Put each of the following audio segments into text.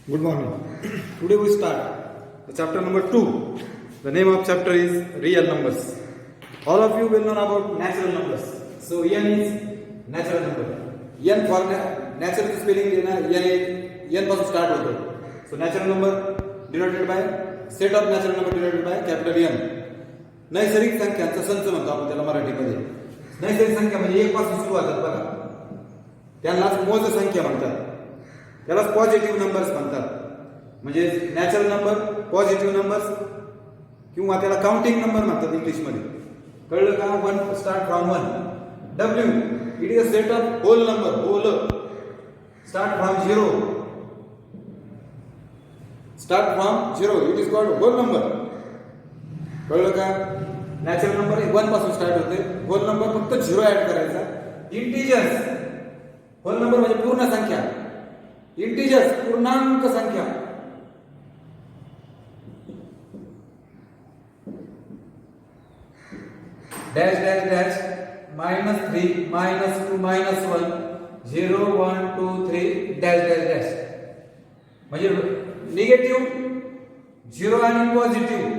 Good morning. Today we start the chapter number 2. The name of chapter is real numbers. All of you will know about natural numbers. So n is natural number. n for natural spelling n पासून start होतो. So natural number denoted by set of natural number denoted by capital N. नैसर्गिक संख्यांचा संच म्हणतो आपण त्याला मराठीमध्ये. नैसर्गिक संख्या म्हणजे 1 पासून सुरू होतात बघा. त्यालाच मोज संख्या म्हणतात. त्यालाच पॉझिटिव्ह नंबर्स म्हणतात. म्हणजे नॅचरल नंबर, पॉझिटिव्ह नंबर्स किंवा त्याला काउंटिंग नंबर म्हणतात इंग्लिशमध्ये. कळलं का? 1 start from 1. W it is a set of whole number. Whole start from 0. Start from 0 it is called whole number. कळलं का? नॅचरल नंबर 1 पासून स्टार्ट होते. होल नंबर फक्त 0 ऍड करायचा. इंटिजर्स होल नंबर म्हणजे पूर्ण संख्या. इंटिजर्स पूर्णांक संख्या. Dash dash dash -3 -2 -1 0 1 2 3 dash dash dash म्हणजे निगेटिव्ह 0 आणि positive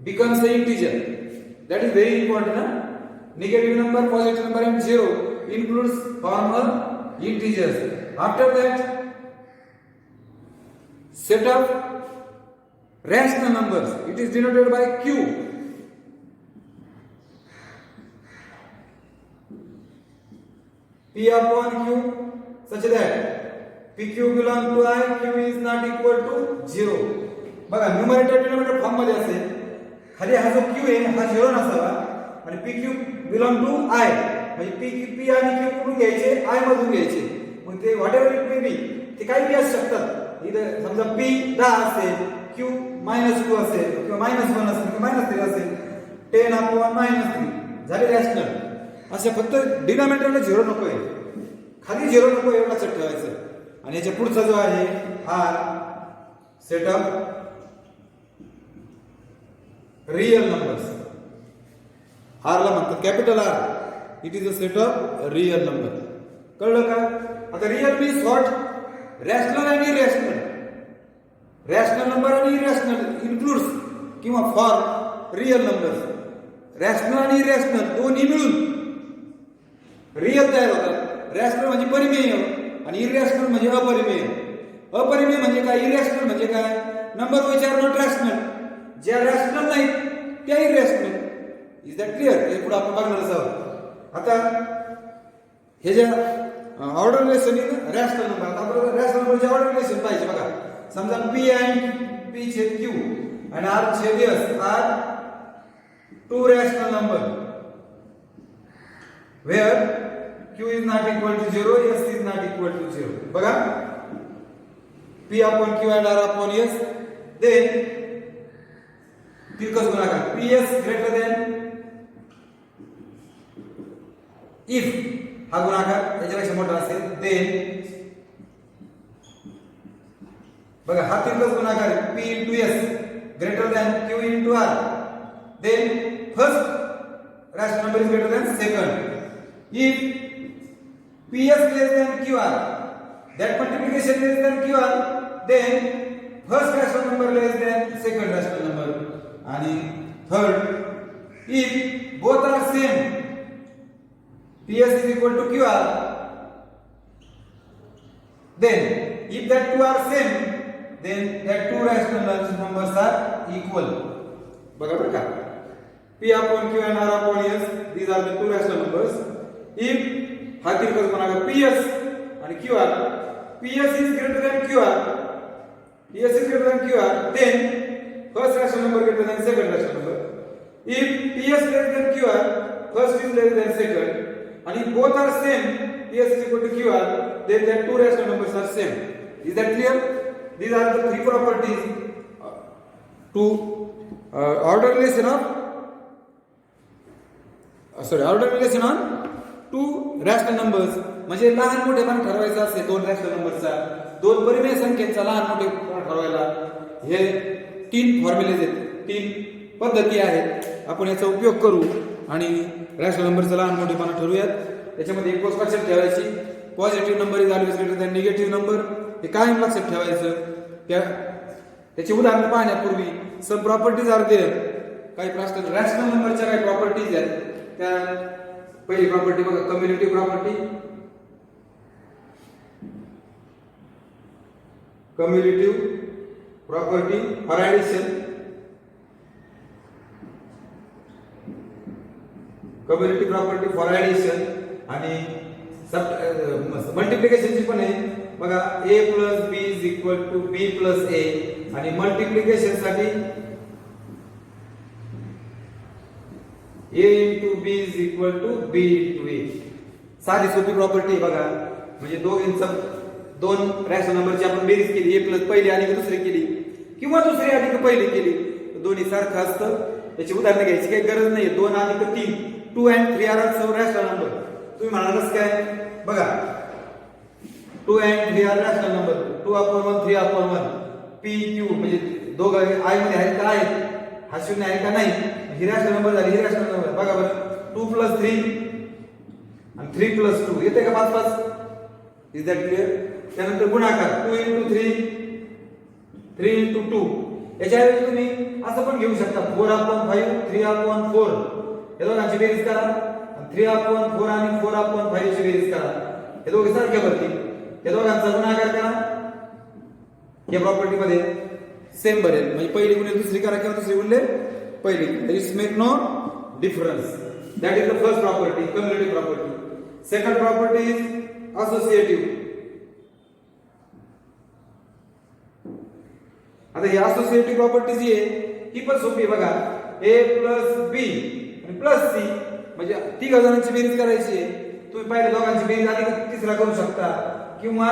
becomes an integer. That is very important. Negative number, positive number and 0 includes formal integers. After that, set of rational numbers. It is denoted by Q. P upon Q such that PQ belong to I, Q is not equal to 0. बघा numerator denominator form मध्ये असेल. खाली हा जो Q आहे हा 0 नसावा आणि PQ belong to I म्हणजे P आणि Q कुठून घ्यायचे? I मधून घ्यायचे. मग ते व्हॉटएव्हर इट मे बी ते काही बी असू शकतात. इथं समजा P 10 असेल, Q -2 असेल किंवा -1 असेल किंवा -3 असेल. 10 upon -3 झाले रॅशनल. असे फक्त डिनोमिनेटरला 0 नको आहे, खाली 0 नको एवढं लक्षात ठेवायचं. आणि याच्या पुढचा जो आहे हा set of real numbers. R ला म्हणतात capital R. It is a set of real number. कळलं का? आता रियल मीन्स व्हॉट? रॅशनल आणि इरॅशनल. रॅशनल नंबर आणि इरॅशनल इन्क्लूड्स किंवा फॉर रियल नंबर्स. रॅशनल आणि इरॅशनल दोन्ही मिळून रियल तयार होतात. रॅशनल म्हणजे परिमेय आणि इरॅशनल म्हणजे अपरिमेय. अपरिमेय म्हणजे काय? इरॅशनल म्हणजे काय? Number which are not rational. ज्या रॅशनल नाहीत त्या इरॅशनल. Is that clear? हे पुढे आपण बघणारच आहोत. आता हे जे order relation in rational number. आपल्याला रॅशनल नंबरचे ऑर्डर रिलेशन पाहिजे. बघा समजा P and P छेद Q आणि R छेद S are two rational number where Q is not equal to 0, S is not equal to 0. बघा P upon Q and R upon S. then तिरकस गुणाकार PS greater than if हा गुणाकार याच्यापेक्षा मोठा असेल then बघा हा तिरकस गुणाकार P into S greater than Q into R. then first rational number is greater than second. If PS less than QR, that multiplication less than QR, then first rational number less than second rational number. And third, if both are same, PS is equal to QR, then if that two are same, then that two rational numbers are equal. बघा का? P upon Q and R upon S, these are the two rational numbers. If हा तिरकस गुणाकार PS आणि QR, PS is greater than QR, PS is greater than QR, then first rational number greater than second rational number. If PS less than QR, first is less than second, and if both are same, PS is equal to QR, then the two rational numbers are same. Is that clear? These are the three properties to order relation of order relation on two rational numbers. म्हणजे लहान मोठेपणा ठरवायचा असेल दोन rational नंबरचा, दोन परिमेय संख्येचा लहान मोठेपणा ठरवायला हे 3 फॉर्म्युलेज आहेत, 3 पद्धती आहेत. आपण याचा उपयोग करू आणि रॅशनल नंबरचा लहान मोठेपणा ठरवूयात. त्याच्यामध्ये एक गोष्ट लक्षात ठेवायची, positive number is always greater than negative number. हे कायम लक्षात ठेवायचं. त्याची उदाहरण पाहण्यापूर्वी सम प्रॉपर्टीज आर देअर. काही रॅशनल नंबरच्या काही प्रॉपर्टीज आहेत. त्या पहिली प्रॉपर्टी बघा, commutative property. Commutative property for addition. Community property for addition आणि मल्टिप्लिकेशनची पण आहे बघा. a plus B is equal to B plus A. आणि मल्टिप्लिकेशन साठी a into B is equal to B into A. साधी सोपी प्रॉपर्टी बघा. म्हणजे दोन रॅशनल नंबरची आपण बेरीज केली, a प्लस पहिली आणि दुसरी केली किंवा दुसरी आणि पहिली केली, दोन्ही सारखं असतं. याची उदाहरण घ्यायची काही गरज नाही. 2 आणि 3, 2 and 3 are also rational number. तुम्ही म्हणाल कसं काय बघा, 2 and 3 are rational number. 2/1 3/1 p q म्हणजे दोघं आय मध्ये आहेत का आहेत, हा शून्य आहे का नाही, ही रॅशनल नंबर झाली, ही रॅशनल नंबर. बघा बरं, 2 + 3 आणि 3 + 2 येते का 5/5. Is that clear. त्यानंतर गुणाकार 2 × 3 3 × 2. याच्याऐवजी तुम्ही असं पण घेऊ शकता 4/5 3/4. हे दोघांची बेरीज करा. 3/4 आणि 4/5 ची बेरीज करा. हे दोघे सारखे भरतील. या दोघांचा गुणाकार करा. या प्रॉपर्टी मध्ये सेम बरेल. म्हणजे पहिली गुणिले दुसरी करा किंवा दुसरी गुणिले पहिली. It's make no difference. That is the first property, commutative property. Second property is associative. आता ही असोसिएटिव्ह प्रॉपर्टी जी आहे ही पण सोपी आहे बघा. a प्लस बी आणि प्लस सी म्हणजे तिघ जणांची बेरीज करायची आहे. तुम्ही पहिल्या दोघांची बेरीज आधी तिसरा करू शकता किंवा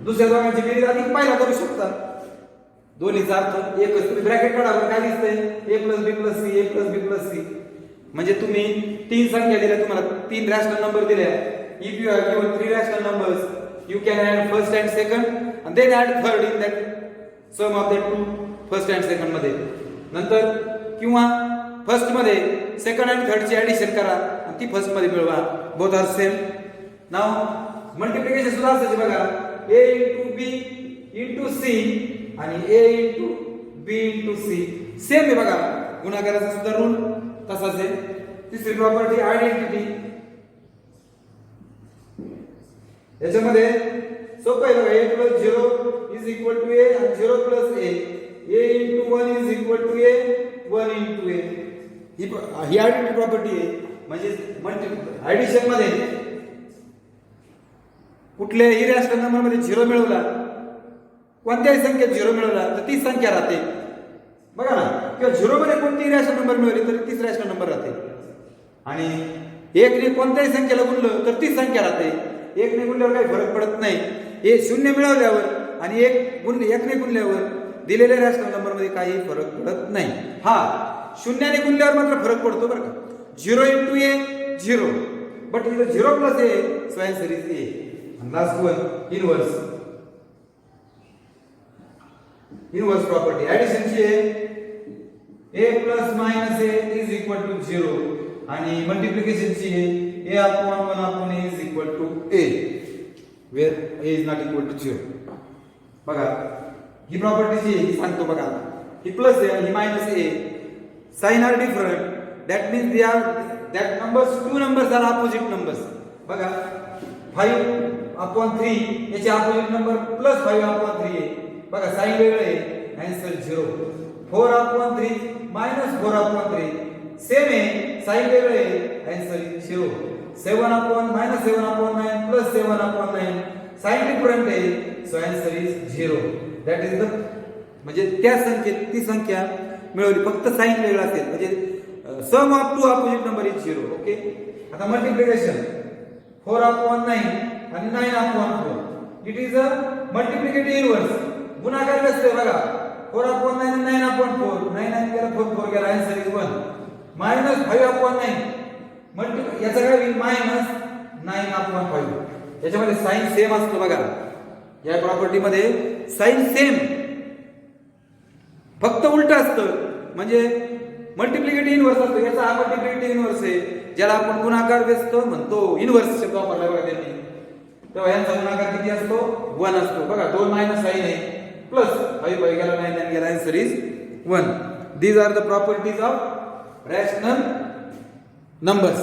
दुसऱ्या दोघांची बेरीज आधी पहिला करू शकता. दोन्हीचा अर्थ एकच. तुम्ही ब्रॅकेट काढा, काय दिसतंय, a plus B plus C, a plus B plus C. म्हणजे तुम्ही 3 संख्या दिल्या, तुम्हाला 3 रॅशनल नंबर दिल्या. If you have given 3 rational numbers you can add first and second and then add third in that sum of the two first and second मध्ये. नंतर किंवा first मध्ये सेकंड आणि थर्ड ची ऍडिशन करा आणि ती फर्स्ट मध्ये मिळवा. Both are same. नाव मल्टिप्लिकेशन सुद्धा असायचे बघा. a × b × c आणि a × b × c सेम आहे बघा. गुणाकाराचा सुद्धा रूल तसाच आहे. तिसरी प्रॉपर्टी आयडेंटिटी. याच्यामध्ये सोपं आहे बघा. a + 0 is equal to a आणि 0 + a. a × 1 is equal to a 1 × a. ही आयडेंटिटी प्रॉपर्टी आहे. म्हणजे ऍडिशन मध्ये कुठल्याही रॅशनल नंबर मध्ये 0 मिळवला, कोणत्याही संख्येत 0 मिळवला तर ती संख्या राहते बघा ना. किंवा 0 मध्ये कोणतीही रॅशनल नंबर मिळवली तरी तीच रॅशनल नंबर राहते. आणि 1 ने कोणत्याही संख्येला गुणलं तर ती संख्या राहते. 1 ने गुणल्यावर काही फरक पडत नाही. हे 0 मिळवल्यावर आणि 1 ने गुणल्यावर दिलेल्या रॅशनल नंबर मध्ये काही फरक पडत नाही. हा 0 ने गुणल्यावर मात्र फरक पडतो बरं का. 0 × a 0 बट इथं 0 + a so answer is a. and last one inverse. Inverse property ऍडिशनची आहे. a ± a is equal to 0 आणि मल्टिप्लिकेशनची आहे a/1/a is equal to a where a is not equal to 0. बघा ही प्रॉपर्टी जी सांगतो बघा. ही प्लस आहे आणि ही मायनस आहे. Sign are different. That means they are that numbers, 2 numbers are opposite numbers. बघा 5/3 याचे ऑपोजिट नंबर +5/3 आहे. बघा साइन वेगळं आहे, आन्सर 0. 4/3 -4/3 सेम आहे, साइन वेगळं आहे, आन्सर 0. 7/9 +7/9 साइन डिफरंट आहे, so answer is 0. That is the म्हणजे त्या संख्येत ती संख्या मिळवली, फक्त साइन वेगळा असेल म्हणजे sum of 2 opposite number is 0. Okay. आता मल्टिप्लिकेशन 4/9 आणि 9/4. It is a multiplicative inverse. गुणाकार कसं आहे बघा. 4/9 आणि 9/4. 9 9 गेला 4 गेला, आन्सर इज 1. -5/9 याचा काय होईल -9/5. याच्यामध्ये साइन सेम असतो बघा. या प्रॉपर्टी मध्ये साइन सेम, फक्त उलट असतं. म्हणजे मल्टिप्लिकेटिव्ह इनव्हर्स असतो. याचा हा मल्टिप्लिकेटिव्ह इनव्हर्स आहे, ज्याला आपण गुणाकार व्यस्त म्हणतो. इनव्हर्स शब्द वापरला बघा त्यांनी. तेव्हा यांचा गुणाकार किती असतो 1 असतो. बघा 2 मायनस साइन आहे प्लस 5 बाय गेला 9 आणि गेला answer is 1. These are the properties of rational numbers.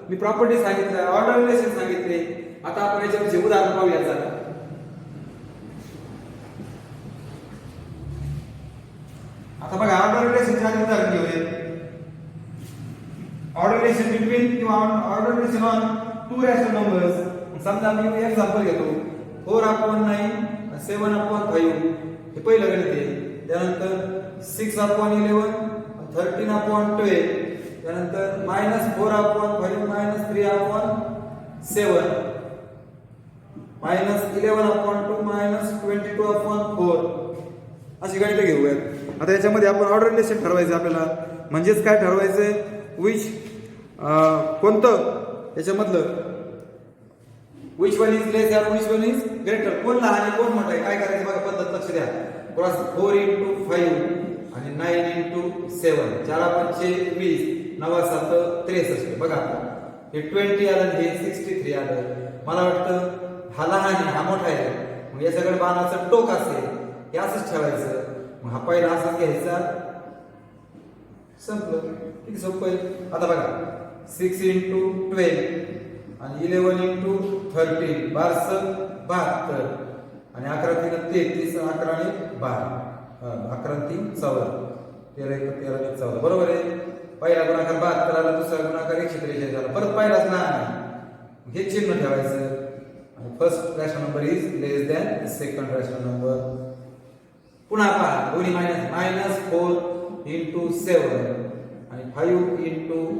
मी प्रॉपर्टी सांगितलं, ऑर्डर रिलेशन सांगितले. आता आपण याच्याचे उदाहरण पाहूया. चला आता बघा ऑर्डर रिलेशनचे आधी उदाहरण घेऊया. ऑर्डर रिलेशन बिटवीन किंवा order relation on two rational numbers. समजा मी एक्झाम्पल घेतो 4/9 7/5 हे पहिलं गणित आहे. त्यानंतर 6/11 13/12 त्यानंतर -4/5 -3/7 -11/2 -22/4 अशी गणितं घेऊयात. आता याच्यामध्ये आपण ऑर्डर रिलेशन ठरवायचं आपल्याला. म्हणजेच काय ठरवायचंय विच कोणतं याच्यामधलं which one is less or which one is greater, कोण लहान आहे कोण मोठा आहे. काय करायचं बघा पद्धत लक्ष द्या. क्रॉस 4 × 5 आणि 9 × 7 4×5 20 9×7 63. बघा हे 20 आलं हे 63 आलं. मला वाटतं हा लहान आहे हा मोठा आहे. मग याच्याकडे बाणाचं टोक असेल हे असंच ठेवायचं. मग हा पहिला असाच घ्यायचा. संपलं. किती सोपं आहे. आता बघा 6 × 12 आणि 11 × 13 72 आणि 11 × 3 33 11 आणि 12 11 × 3 14 13 × 13 = 14 बरोबर आहे. पहिला गुणाकार 72 आला, दुसरा गुणाकार 143 झाला. परत पहिलाच लहान आहे हे चिन्ह ठेवायचं. आणि first rational number is less than second rational number. पुन्हा पहा दोन्ही मायनस 4 × 7 आणि 5 ×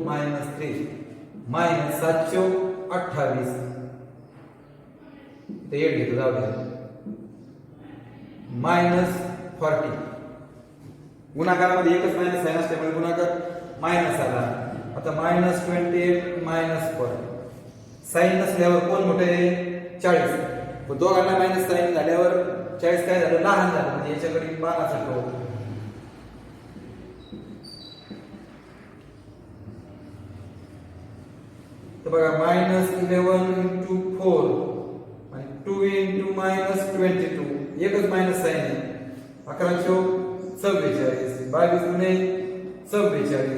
-3 -728 ते 8 घेतो जाऊ द्या -40. गुणाकारामध्ये एकच मायनस साइन असल्यामुळे गुणाकार मायनस आला. आता -28 -40 साइन नसल्यावर कोण मोठे आहे 40. दोघांना मायनस साइन झाल्यावर 40 काय झालं लहान झालं. म्हणजे याच्याकडे बाणाचा टोक. तर बघा -11 × 4 आणि 2 × -22 एकच मायनस साइन आहे. 11 × 44 22 × 44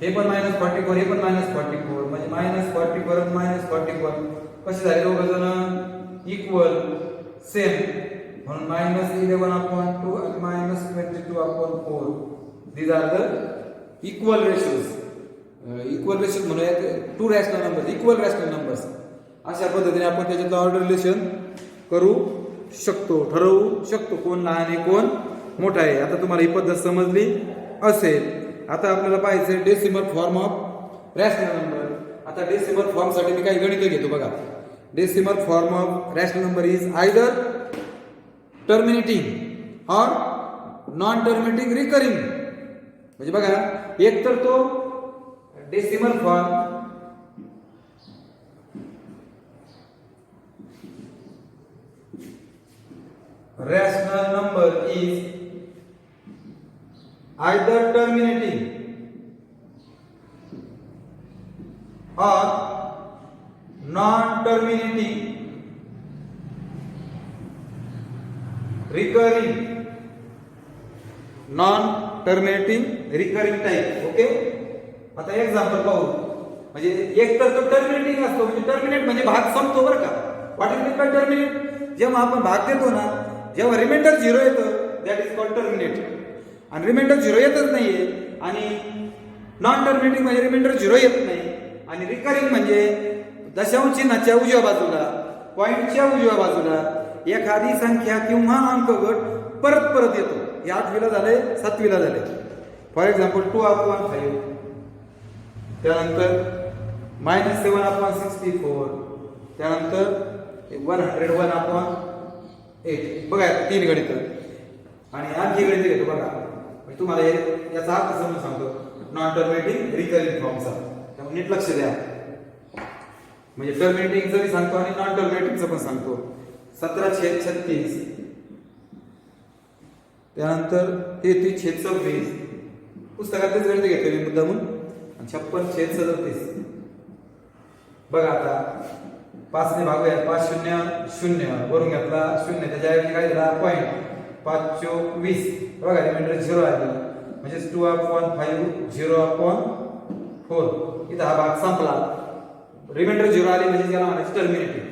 हे पण -44 हे पण -44 म्हणजे -44 आणि -44 कसे झाले दोघ जण इक्वल सेम. म्हणून -11/2 आणि -22/4 these are the equal ratios. Equal ratios म्हणूयात two rational numbers equal rational numbers. अशा पद्धतीने आपण त्याच्यातलं ऑर्डर रिलेशन करू शकतो, ठरवू शकतो कोण लहान आहे कोण मोठा आहे. आता तुम्हाला ही पद्धत समजली असेल. आता आपल्याला पाहायचं decimal form of rational number. आता डेसिमल फॉर्म साठी मी काही गणित घेतो. बघा decimal form of rational number is either terminating और नॉन टर्मिनेटिंग रिकरिंग. म्हणजे बघा एक तर तो decimal form rational number is either terminating or non-terminating recurring non-terminating recurring type. Okay आता एक्झाम्पल पाहू. म्हणजे एक तर तो टर्मिनेटिंग असतो म्हणजे टर्मिनेट म्हणजे भाग संपतो बरं का. What is mean by terminate. जेव्हा आपण भाग देतो ना जेव्हा रिमाइंडर 0 येतं दॅट इज कॉल्ड टर्मिनेट. आणि रिमाइंडर 0 येतच नाहीये. आणि नॉन टर्मिनेटिंग म्हणजे रिमाइंडर 0 येत नाही. आणि रिकरिंग म्हणजे दशांश चिन्हाच्या उजव्या बाजूला पॉइंटच्या उजव्या बाजूला एखादी संख्या किंवा अंक गट परत परत येतो. हे 8वीला झाले 7वीला झाले. फॉर एक्झाम्पल 2/5 त्यानंतर -7/64 त्यानंतर 101/8 बघा 3 गणित. आणि आणखी गणित घेतो बघा तुम्हाला याचा अर्थ समजून सांगतो. नॉन टर्मिनेटिंग रिकरिंग फॉर्मचा त्यामुळे नीट लक्ष द्या. म्हणजे टर्मिनेटिंगचं बी सांगतो आणि नॉन टर्मिनेटिंगचं पण सांगतो. 17/36 त्यानंतर 33/26 पुस्तकातच गणित घेतले मुद्दा म्हणून. 56/37 बघा आता 5 ने भागूया 5 शून्य 0 वरून घेतला 0 त्याच्याऐवजी काय दिला पॉईंट 5 चोक 20 बघा रिमाइंडर 0 आली म्हणजे 2/5 0/4 इथं हा भाग संपला रिमाइंडर 0 आली म्हणजे त्याला म्हणायचं टर्मिनेटिव्ह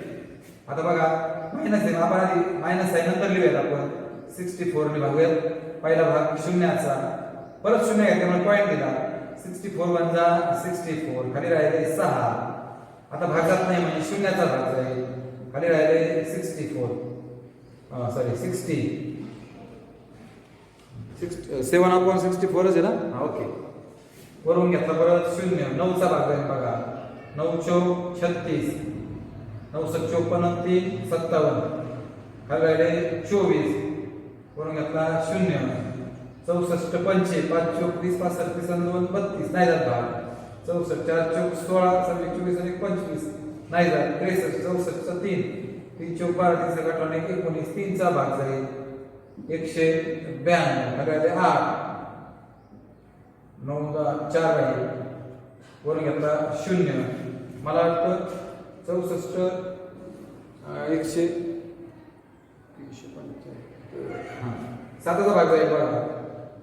आता बघा मायनस आहे आपण आधी मायनस आहे नंतर लिहूयात आपण 64 ने भागूयात पहिला भाग शून्याचा परत 0 घेतल्यामुळे पॉईंट दिला 64 वजा 64 खाली राहिले 6 आता भागात नाही म्हणजे शून्याचा भाग जाईल खाली राहिले 64 सॉरी 7/64 आहे ना ओके वरून घेतला परत 0 9 चा भाग जाईल बघा 9 चौक 36 9 7 54 3 57 खाली राहिले 24 वरून घेतला 0 64 पंचे 5 चौक 30 5 36 आणि 2 32 नाही जात भाग 64 4 चौक 16 24 आणि 25 नाही जात 63 64 3 3 चौक 12 3 18 19 3 चा भाग जाईल 192 खाली 8 9 4 राहील वरून घेतला 0 मला वाटतं 64 100 साताचा भाग जाईल बघा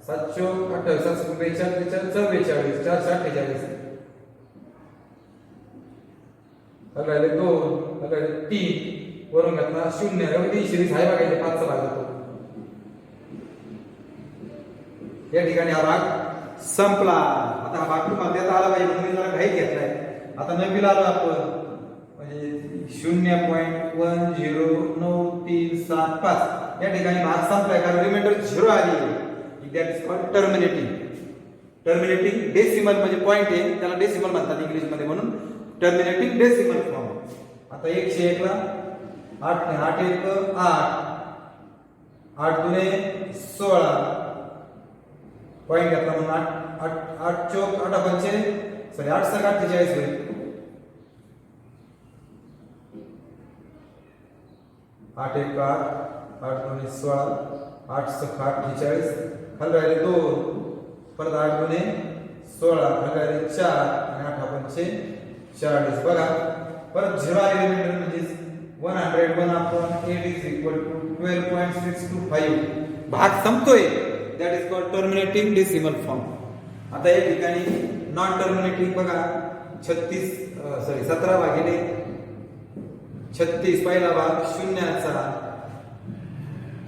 728 742 44 448 राहिले 2 राहिले 3 वरून घेतला 0 एवढी 20 आहे बघायचे 5 चा भाग जातो या ठिकाणी हा भाग संपला आता हा भाग तुम्हाला देता आला पाहिजे म्हणून मी जरा घाईत घेतलाय आता नवीला आलो आपण म्हणजे 0.109375 या ठिकाणी भाग संपलाय कारण रिमाइंडर 0 आली that is called terminating decimal म्हणजे पॉइंट आहे त्याला डेसिमल म्हणतात इंग्लिश मध्ये म्हणून टर्मिनेटिंग डेसिमल फॉर्म आता 101 ला 8 ने 8 1 8 8 दुने 16 पॉइंट घेतला म्हणून 8 चौक 8 पंचे सॉरी 8 सक 48 होईल 8 1 8 8 दुने 16 8 सक 48 खाली राहिले 2 परत 8 दुने 16 खाली राहिले 4 आणि 8 पंचे 40 बघा परत 0 आले रिमाइंडर म्हणजे 101/8 is equal to 12.625 भाग संपतोय that is called terminating decimal form आता या ठिकाणी नॉन टर्मिनेटिंग बघा 17 भागिले 36 पहिला भाग शून्याचा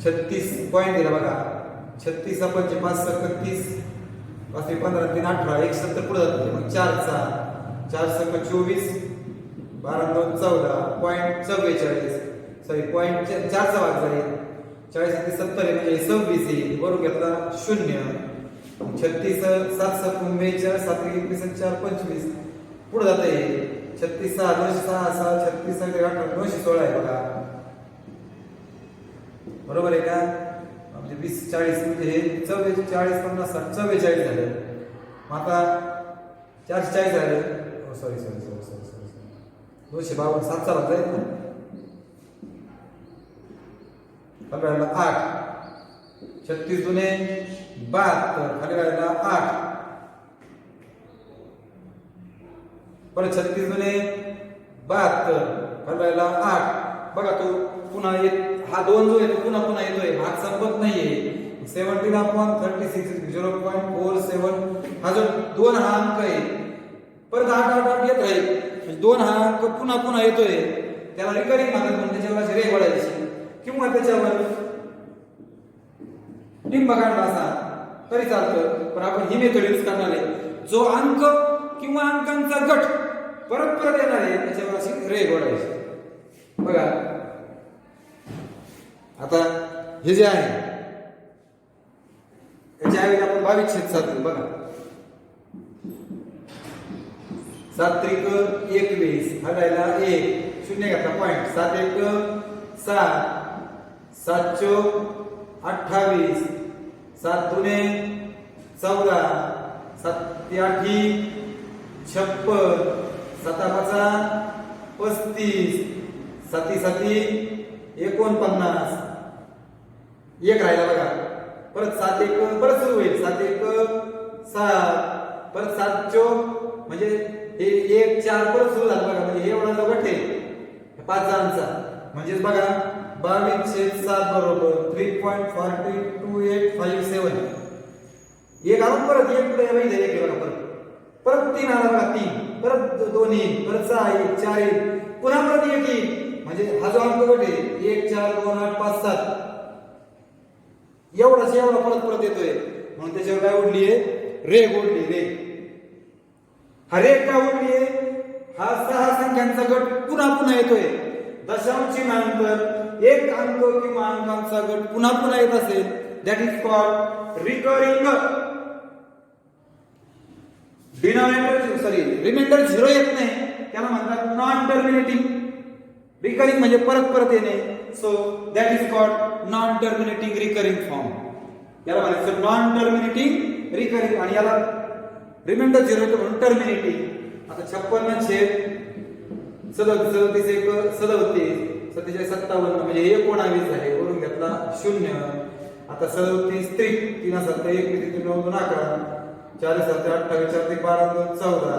36 पॉइंट दिला बघा 36 आपण 5 सक 30 5 15 3 18 170 पुढे जातो मग 4 चा 4 सक 24 12 2 14 पॉइंट 44 सॉरी पॉइंट 4 चा भाग जाईल 40 ते 70 म्हणजे 26 येईल वरून घेतला 0 36 7 सक 42 7 21 4 25 पुढे जाते 36 6 206 36 18 216 आहे बघा बरोबर आहे का म्हणजे 20 40 म्हणजे हे 44 40 50 60 44 झाले मग आता 440 झाले सॉरी 252 7 चा भाग जाईल ना राहिला 8 36 दुने 72 खाली राहिला 8 परत 36 दुने 72 खाली राहिला 8 बघा तो पुन्हा हा 2 जो आहे तो पुन्हा पुन्हा येतोय भाग संपत नाहीये 17/36 0.47 हा जो 2 हा अंक आहे परत 8 येत राहील म्हणजे 2 हा अंक पुन्हा पुन्हा येतोय त्याला रिकरिंग म्हणतात म्हणजे त्याच्यावर रेघ वळायची किंवा त्याच्यावर टिंब काढला असा तरी चालतं पण आपण ही मेथड यूज करणार आहे जो अंक किंवा अंकांचा गट परत परत येणार आहे त्याच्यावर अशी रेघ ओढायची बघा आता हे जे आहे याच्या ऐवजी आपण 22/7 बघा 7 त्रिक 21 हा राहिला 1 0 घातला पॉइंट 7 1 7 7 चौक 28 7 दुने 14 7 8 56 7 5 35 7 7 49 एक राहिला बघा परत 7 1 परत सुरू होईल 7 1 7 परत 7 चौक म्हणजे हे 1 4 परत सुरू झालं बघा म्हणजे हे एवढा जो गट आहे 5 जणांचा. म्हणजेच बघा 22/7 बरोबर 3.422857. एक आणून परत एक पुढे माहिती आहे बघा परत 3 आला बघा 3 परत 2 येईल परत 6 येईल 4 येईल पुन्हा परत 1 येईल. म्हणजे हा जो अंक गट आहे 1 4 2 8 5 7 एवढाच एवढा परत येतोय. म्हणून त्याच्यावर काय उडली आहे रेघ उडली रेघ. हा रेघ का उडली आहे हा 6 संख्यांचा गट पुन्हा येतोय. दशांश चिन्हानंतर एक अंक किंवा अंकांचा गट पुन्हा येत असेल that is called recurring. Remainder 0 येत नाही त्याला म्हणतात नॉन टर्मिनेटिंग. रिकरिंग म्हणजे परत येणे. So that is called non terminating recurring form. याला म्हणायचं नॉन टर्मिनेटिंग रिकरिंग आणि याला रिमाइंडर 0 येतो म्हणून टर्मिनेटिंग. आता 56 म्हणजे 19 झाले वरून घेतला 0. आता 37 3 असतात 1 3 2 11 4 7 28 4 3 12 2 14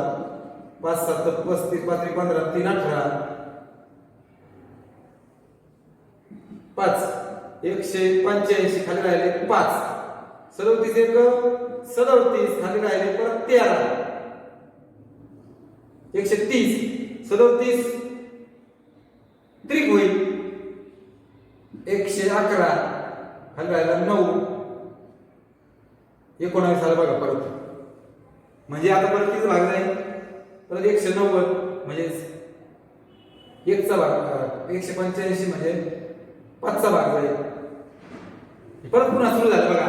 5 7 35 5 3 15 3 18 5 185 खाली राहिले 5 37 1 37 खाली राहिले परत 13 130 37 त्रिक होईल 111 खाली राहिला 9 19 आला बघा परत. म्हणजे आता परत किती भाग जाईल परत 190 म्हणजे 1 चा भाग 185 म्हणजे 5 चा भाग जाईल. परत पुन्हा सुरू झालं बघा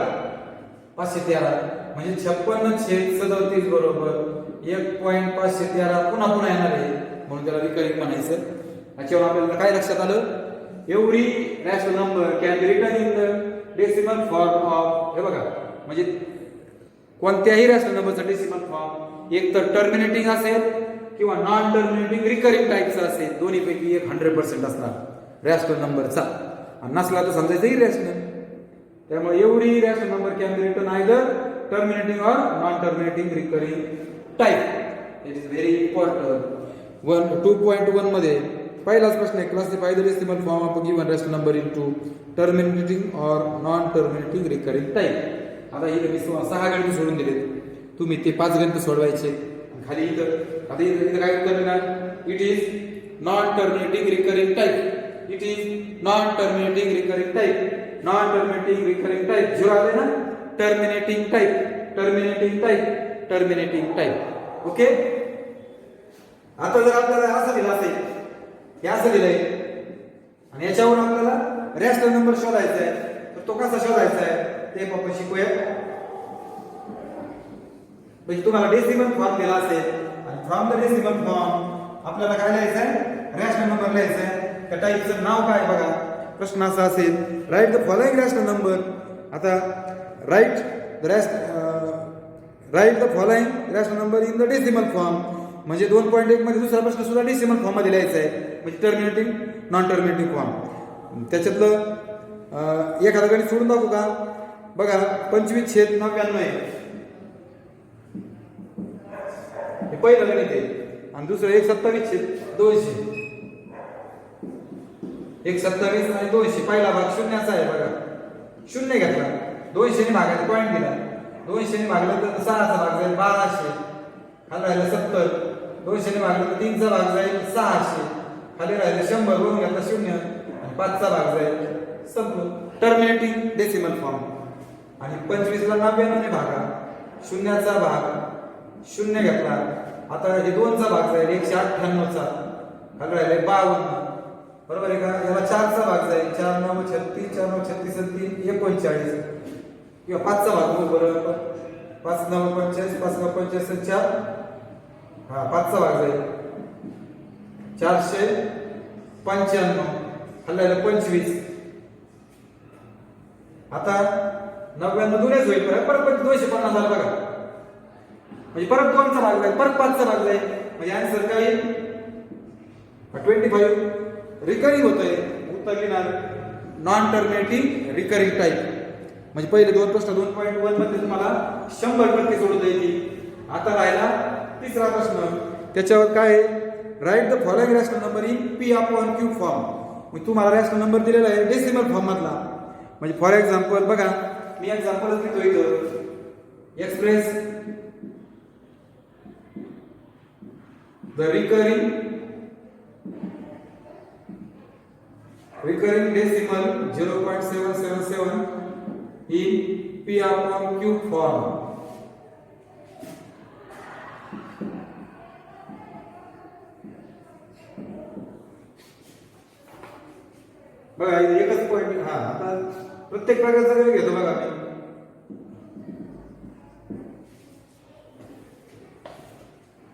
513 म्हणजे 56/37 बरोबर 1.513 पुन्हा येणार आहे म्हणून त्याला रिकरिंग म्हणायचं. याच्यावर आपल्याला काय लक्षात आलं every rational number can be written in the decimal form of. हे बघा म्हणजे कोणत्याही रॅशनल नंबरचा डेसिमल फॉर्म एक तर टर्मिनेटिंग असेल किंवा नॉन टर्मिनेटिंग रिकरिंग टाइपचा असेल. दोन्हीपैकी एक 100% असणार रॅशनल नंबरचा आणि नसला तर समजायचं इरॅशनल. त्यामुळे every rational number can be written either terminating or non terminating recurring type. It is very important. 2.1 मध्ये पहिलाच प्रश्न आहे classify the decimal form of given rational number into terminating or non terminating recurring type. आता इथे मी 6 गणित सोडून दिलेत तुम्ही ते 5 गणित सोडवायचे. खाली इथं काय उत्तर मिळणार it is non terminating recurring type. It is non terminating recurring type. Non terminating recurring type 0 आले ना terminating type terminating type terminating type. Okay. आता जर आपल्याला असं दिलं असेल हे असं दिलंय आणि याच्यावरून आपल्याला रॅशनल नंबर शोधायचा आहे तर तो कसा शोधायचा आहे ते आपण शिकूया. म्हणजे तुम्हाला डेसिमल फॉर्म दिला असेल आणि फ्रॉम द डेसिमल फॉर्म आपल्याला काय लिहायचं आहे रॅशनल नंबर लिहायचा आहे. त्या टाईपचं नाव काय बघा प्रश्न असा असेल write the following rational number. आता write the following rational number in the decimal form म्हणजे 2.1 मध्ये दुसरा प्रश्न सुद्धा डेसिमल फॉर्म मध्ये लिहायचा आहे म्हणजे टर्मिनेटिंग नॉन टर्मिनेटिंग फॉर्म. त्याच्यातलं एखादं गणित सोडून दाखवू का बघा 25/99 आहे हे पहिलं गणित आहे आणि दुसरं 127/200. 127 आणि 200 पहिला भाग शून्याचा आहे बघा 0 घेतला 200 ने भागायचा पॉईंट दिला 200 ने भागला तर 6चा भाग जाईल 1200 खाली राहिलं 70 200 ने भागला तर 3चा भाग जाईल 600 खाली राहिलं 100 वरून घेतला 0 आणि 5चा भाग जाईल संपलं. Terminating decimal form. आणि 25 ला 99 ने भागा 0चा भाग 0 घेतला आता हे 2चा भाग जाईल 198चा खाली राहिले 52 बरोबर आहे का. याला 4चा भाग जाईल 4 9 36 4 9 36 3 39 किंवा 5चा भाग बरोबर 5 9 45 5 9 45 4 हा 5चा भाग जाईल 495 हल्ल्याला 25. आता 99 दुनेच होईल परत 250 झालं बघा म्हणजे परत 2चा भाग जाईल परत 5चा भाग जाईल म्हणजे आन्सर काय येईल 25. रिकरिंग होतंय उत्तर लिहिणार नॉन टर्मिनेटिंग रिकरिंग टाइप. म्हणजे पहिले 2 प्रश्न 2.1 मध्ये तुम्हाला 100% सोडवता येतील. आता राहिला तिसरा प्रश्न त्याच्यावर काय write the following rational number in P upon Q form. मी तुम्हाला रॅशनल नंबर दिलेला आहे डेसिमल फॉर्म मधला. म्हणजे फॉर एक्झाम्पल बघा, मी एक्झाम्पलच लिहितो इथं. Express the recurring decimal 0.777 in P upon Q form. बघा एकच पॉइंट. हा आता प्रत्येक प्रकारचा वेळ घेतो बघा मी.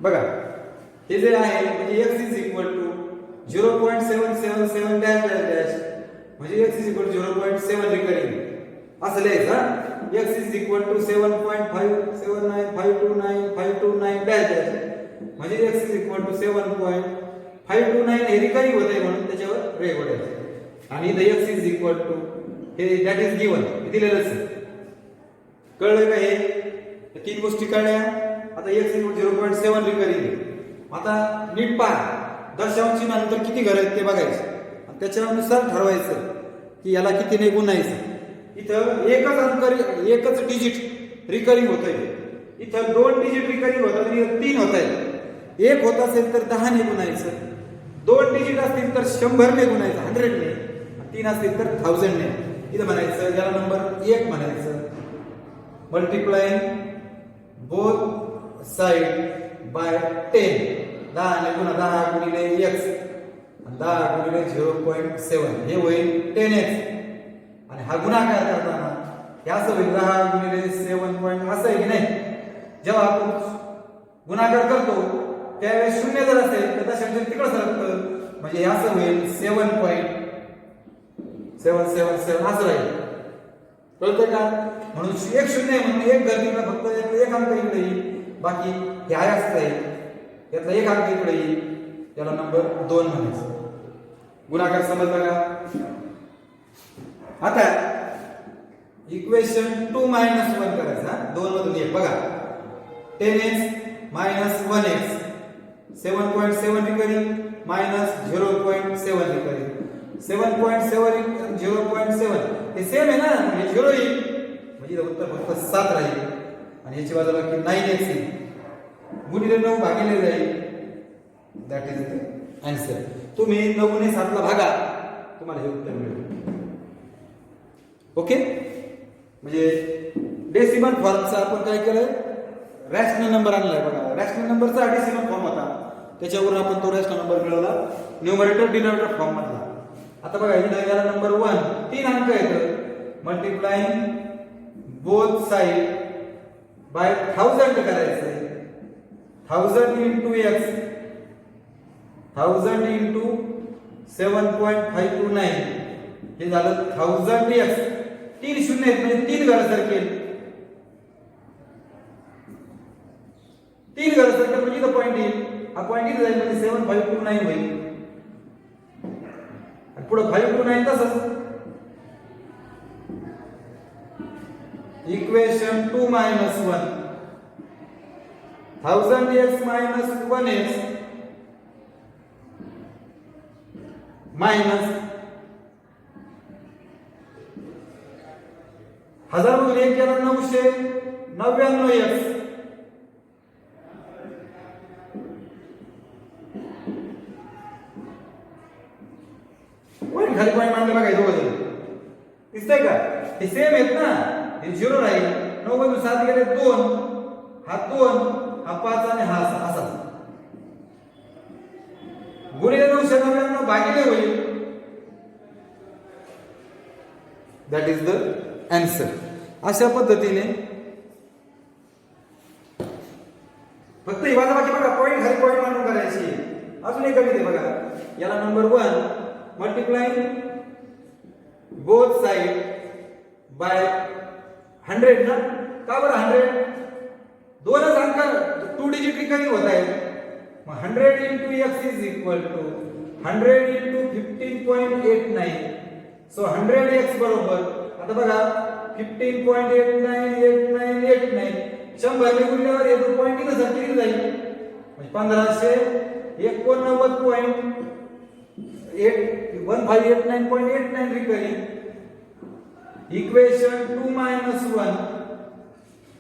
बघा हे जे आहे म्हणजे x is equal to 0.777 dash dash dash म्हणजे x is equal to 0.7 recurring असं लिहायचं. x is equal to 7.579529 dash dash म्हणजे x इज इक्वल टू 7.529 हे रिकरिंग होत आहे म्हणून त्याच्यावर रे ओढायचं. आणि इथं x इज इक्वल टू हे दॅट इज गिवन दिलेलंच आहे. कळलं का? हे तीन गोष्टी कळल्या. आता x इक्वल 0.7 रिकरिंग. आता नीट पहा दशांश चिन्हानंतर किती घर आहेत ते बघायचं आणि त्याच्यानुसार ठरवायचं की याला कितीने गुणायचं. इथं एकच डिजिट रिकरिंग होत आहे. इथं 2 डिजिट रिकरिंग होतात आणि 3 होत आहेत. 1 होत असेल तर 10 ने गुणायचं, 2 डिजिट असतील तर 100 ने गुणायचं 100 ने, 3 असतील तर 1000 ने. इथं म्हणायचं याला नंबर 1 म्हणायचं. Multiplying both side by 10. 10 ने गुणा 10 गुणिले x 10 गुणिले 0.7 हे होईल 10x. आणि हा गुणाकार करताना हे असं होईल 10 गुणिले 7 पॉइंट असं आहे की नाही. जेव्हा आपण गुणाकार करतो त्यावेळेस 0 जर असेल तर दशांश तिकडे सरकतं म्हणजे हे असं होईल 7.777 असं राहील. कळतंय का? म्हणून 1 0 आहे म्हणून एक घर तिकडे फक्त एक अंक इकडे येईल, बाकी हे आहे असं राहील. यातला एक अंक इकडे येईल, त्याला नंबर 2 म्हणायचं. गुणाकार समजला का? आता इक्वेशन 2 - 1 करायचा. 2 मधून 1 बघा 10x - 1x 7.7 recurring minus 0.7 recurring. 7.7 0.7 हे सेम आहे ना, म्हणजे 0 येईल म्हणजे उत्तर फक्त 7 राहील आणि याची बाजूला की 9x येईल. गुणिले 9 भागिले जाईल. That is the answer. तुम्ही 9 ने 7 ला भागा तुम्हाला हे उत्तर मिळेल. ओके. म्हणजे डेसिमल फॉर्मचा आपण काय केलंय रॅशनल नंबर आणलाय. बघा रॅशनल नंबरचा डेसिमल फॉर्म होता त्याच्यावरून आपण तो रॅशनल नंबर मिळवला न्यूमरेटर डिनोमिनेटर फॉर्म मधला. आता बघा इथं याला नंबर 1 3 अंक आहेत. मल्टिप्लाइंग बोथ साइड बाय 1000 करायचं आहे. 1000 into x 1000 into 7.529 हे झालं 1000x. 3 शून्य आहेत म्हणजे 3 घर सर्कल. 3 घर सर्कल म्हणजे इथं पॉईंट येईल. हा पॉईंट इथं जाईल म्हणजे 7529 होईल आणि पुढे 529 तसंच. इक्वेशन 2 - 1 1000x - 1x मायनस 1000 मधून 1 केला 999x पॉईंट खाली पॉईंट मांडले बघा दोघं दिसतंय का? हे सेम आहेत ना, हे 0 राहील. 9 मधून 7 गेले 2, हा 2 हा 5 आणि हा 6 असा गुणिले 999 भागिले होईल. That is the answer. अशा पद्धतीने फक्त ही बाजूबाकी बघा पॉईंट खाली पॉईंट मांडून करायची. अजून एक गणित आहे बघा. याला number 1 multiplying both side by 100 ना. का बरं 100? दोनच अंक 2 डिजिट रिकरिंग होत आहेत. मग 100 into x is equal to 100 into 15.89. So 100x बरोबर आता बघा 15.89 100 ने गुणल्यावर हे 2 पॉईंट इथं सरकली जाईल म्हणजे 1500 1589.89 रिकरिंग. इक्वेशन 2 minus 1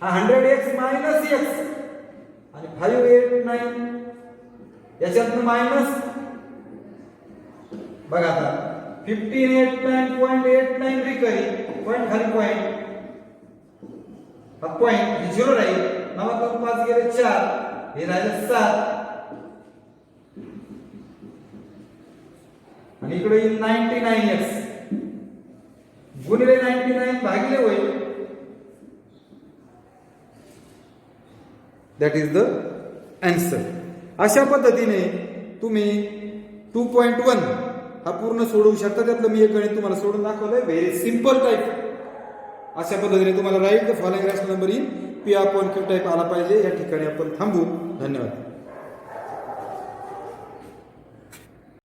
हा 100x minus x आणि 589 याच्यातनं मायनस बघा आता 1589.89 रिकरिंग पॉईंट खाली पॉईंट हा पॉईंट हे 0 राहील. 9 5 गेले 4 हे राहिले 7 आणि इकडे येईल 99x गुणिले 99 भागिले होईल. That is the answer. अशा पद्धतीने तुम्ही 2.1 हा पूर्ण सोडवू शकता. त्यातलं मी एक गणित तुम्हाला सोडून दाखवलंय. Very simple type. अशा पद्धतीने तुम्हाला right the following rational number in P/Q type आला पाहिजे. या ठिकाणी आपण थांबू. धन्यवाद.